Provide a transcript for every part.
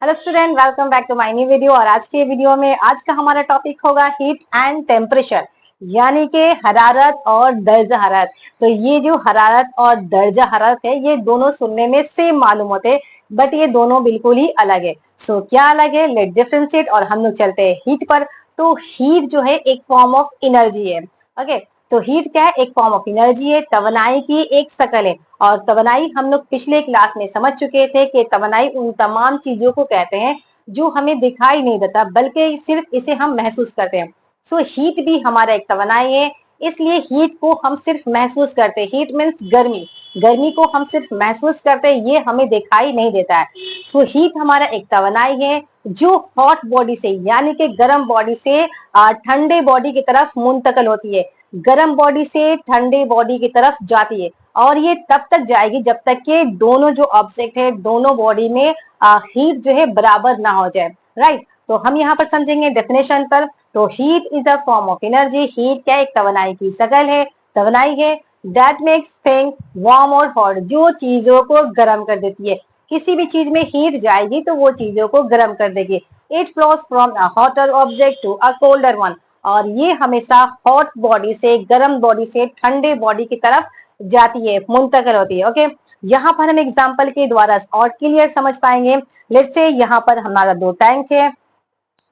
Hello student, welcome back to my new video. और आज के वीडियो में आज का हमारा टॉपिक होगा हीट एंड टेम्परेचर, यानी कि हरारत और दर्ज हरारत। तो ये जो हरारत और दर्ज हरारत है, ये दोनों सुनने में सेम मालूम होते हैं, बट ये दोनों बिल्कुल ही अलग है। सो क्या अलग है, लेट डिफरेंशिएट। और हम लोग चलते हैं हीट पर। तो हीट जो है एक फॉर्म ऑफ एनर्जी है। ओके, तो हीट क्या है? एक फॉर्म ऑफ एनर्जी है, तवनाई की एक शकल है। और तवनाई हम लोग पिछले क्लास में समझ चुके थे कि तवनाई उन तमाम चीजों को कहते हैं जो हमें दिखाई नहीं देता, बल्कि सिर्फ इसे हम महसूस करते हैं। सो हीट भी हमारा एक तवनाई है, इसलिए हीट को हम सिर्फ महसूस करते हैं। हीट मीन्स गर्मी, गर्मी को हम सिर्फ महसूस करते हैं, ये हमें दिखाई नहीं देता है। सो हीट हमारा एक तवनाई है जो हॉट बॉडी से यानी कि गर्म बॉडी से ठंडे बॉडी की तरफ मुंतकिल होती है, गर्म बॉडी से ठंडे बॉडी की तरफ जाती है। और ये तब तक जाएगी जब तक कि दोनों जो ऑब्जेक्ट है, दोनों बॉडी में हीट जो है बराबर ना हो जाए। राइट, तो हम यहाँ पर समझेंगे डेफिनेशन पर। तो heat is a form of energy. Heat क्या एक तवनाई की शकल है, तवनाई है दैट मेक्स थिंग वार्म और हॉट, जो चीजों को गर्म कर देती है। किसी भी चीज में हीट जाएगी तो वो चीजों को गर्म कर देगी। It flows from a hotter object to a colder one. और ये हमेशा हॉट बॉडी से, गर्म बॉडी से ठंडे बॉडी की तरफ जाती है, मुंतकिल होती है। ओके, यहाँ पर हम एग्जाम्पल के द्वारा और क्लियर समझ पाएंगे। लेट्स से यहाँ पर हमारा दो टैंक है,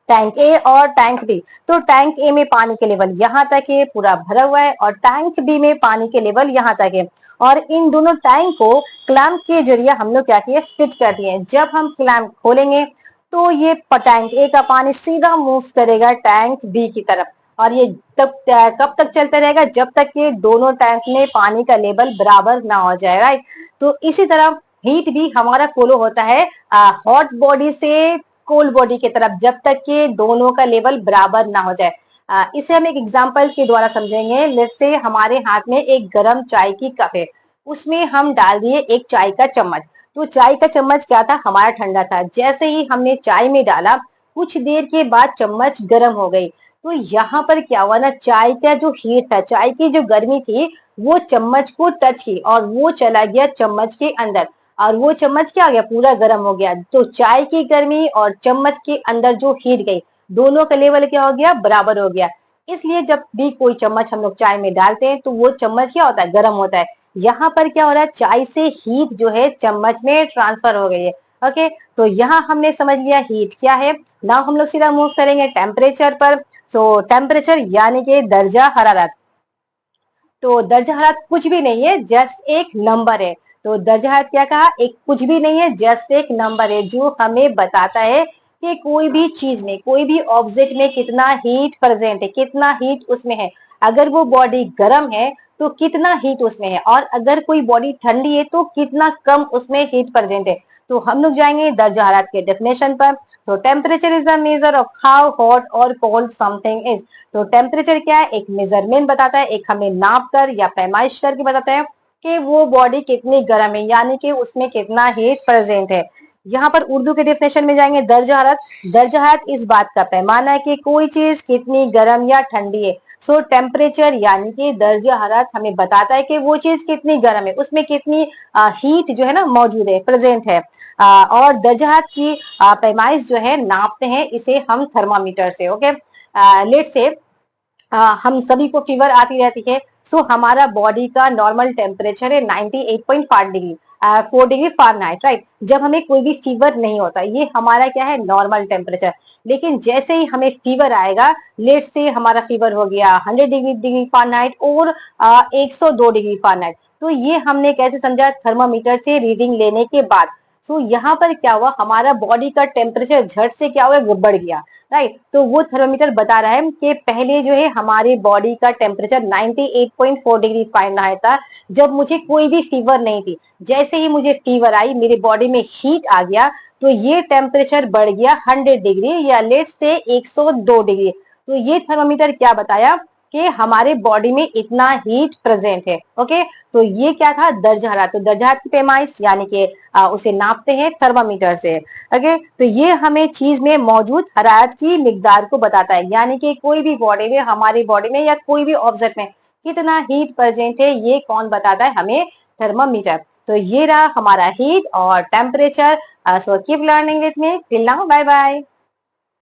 टैंक ए और टैंक बी। तो टैंक ए में पानी के लेवल यहाँ तक है, पूरा भरा हुआ है, और टैंक बी में पानी के लेवल यहाँ तक है। और इन दोनों टैंक को क्लैंप के जरिए हम लोग क्या किए, फिट कर दिए। जब हम क्लैंप खोलेंगे तो ये टैंक ए का पानी सीधा मूव करेगा टैंक बी की तरफ। और ये तब कब तक चलता रहेगा? जब तक कि दोनों टैंक में पानी का लेवल बराबर ना हो जाए। राइट, तो इसी तरह हीट भी हमारा फ्लो होता है हॉट बॉडी से कोल्ड बॉडी की तरफ, जब तक कि दोनों का लेवल बराबर ना हो जाए। इसे हम एक एग्जांपल के द्वारा समझेंगे। लेट्स से हमारे हाथ में एक गरम चाय की कप है, उसमें हम डाल दिए एक चाय का चम्मच। तो चाय का चम्मच क्या था, हमारा ठंडा था। जैसे ही हमने चाय में डाला, कुछ देर के बाद चम्मच गर्म हो गई। तो यहाँ पर क्या हुआ ना, चाय का जो हीट था, चाय की जो गर्मी थी, वो चम्मच को टच की और वो चला गया चम्मच के अंदर। और वो चम्मच क्या हो गया, पूरा गर्म हो गया। तो चाय की गर्मी और चम्मच के अंदर जो हीट गई, दोनों का लेवल क्या हो गया, बराबर हो गया। इसलिए जब भी कोई चम्मच हम लोग चाय में डालते हैं तो वो चम्मच क्या होता है, गर्म होता है। यहाँ पर क्या हो रहा है, चाय से हीट जो है चम्मच में ट्रांसफर हो गई है। ओके, तो यहाँ हमने समझ लिया हीट क्या है। नाउ हम लोग सीधा मूव करेंगे टेम्परेचर पर। सो टेम्परेचर यानी कि दर्जा हरारत। तो दर्जा हरारत कुछ भी नहीं है, जस्ट एक नंबर है। तो दर्जा हरारत क्या कहा, एक कुछ भी नहीं है, जस्ट एक नंबर है जो हमें बताता है कि कोई भी चीज में, कोई भी ऑब्जेक्ट में कितना हीट प्रेजेंट है, कितना हीट उसमें है। अगर वो बॉडी गर्म है तो कितना हीट उसमें है, और अगर कोई बॉडी ठंडी है तो कितना कम उसमें हीट प्रेजेंट है। तो हम लोग जाएंगे दर्जा हरारत के डेफिनेशन पर। तो temperature is the measure of how hot और कोल्ड समथिंग इज। तो टेम्परेचर क्या है, एक मेजरमेंट बताता है, एक हमें नाप कर या पैमाइश करके बताता है कि वो बॉडी कितनी गर्म है, यानी कि उसमें कितना हीट प्रेजेंट है। यहाँ पर उर्दू के डेफिनेशन में जाएंगे दर्जा हरारत। दर्जा हरारत इस बात का पैमाना है कि कोई चीज कितनी गर्म या ठंडी है। सो टेम्परेचर यानी कि दर्जा हरारत हमें बताता है कि वो चीज कितनी गर्म है, उसमें कितनी हीट जो है ना मौजूद है, प्रेजेंट है। और दर्जा हरारत की पैमाइश जो है, नापते हैं इसे हम थर्मामीटर से। ओके, लेट से हम सभी को फीवर आती रहती है। सो हमारा बॉडी का नॉर्मल टेम्परेचर है 98.5 डिग्री, 4 डिग्री फ़ारेनहाइट। राइट, जब हमें कोई भी फीवर नहीं होता, ये हमारा क्या है, नॉर्मल टेम्परेचर। लेकिन जैसे ही हमें फीवर आएगा, लेट से हमारा फीवर हो गया 100 डिग्री फ़ारेनहाइट और 102 डिग्री फ़ारेनहाइट। तो ये हमने कैसे समझा, थर्मामीटर से रीडिंग लेने के बाद। सो यहाँ पर क्या हुआ, हमारा बॉडी का टेम्परेचर झट से क्या हुआ, बढ़ गया। राइट, तो वो थर्मोमीटर बता रहा है कि पहले जो है हमारे बॉडी का टेम्परेचर 98.4 डिग्री फ़ारेनहाइट था, जब मुझे कोई भी फीवर नहीं थी। जैसे ही मुझे फीवर आई, मेरे बॉडी में हीट आ गया, तो ये टेम्परेचर बढ़ गया 100 डिग्री या लेट से 102 डिग्री। तो ये थर्मोमीटर क्या बताया कि हमारे बॉडी में इतना हीट प्रेजेंट है। ओके, तो ये क्या था, दर्जा हरारत। तो दर्जा हरारत की पैमाइश यानी कि उसे नापते हैं थर्मामीटर से। ओके, तो ये हमें चीज में मौजूद हरारत की मिकदार को बताता है, यानी कि कोई भी बॉडी में, हमारी बॉडी में या कोई भी ऑब्जेक्ट में कितना हीट प्रेजेंट है, ये कौन बताता है, हमें थर्मामीटर। तो ये रहा हमारा हीट और temperature. So keep learning with me. Till now, bye bye.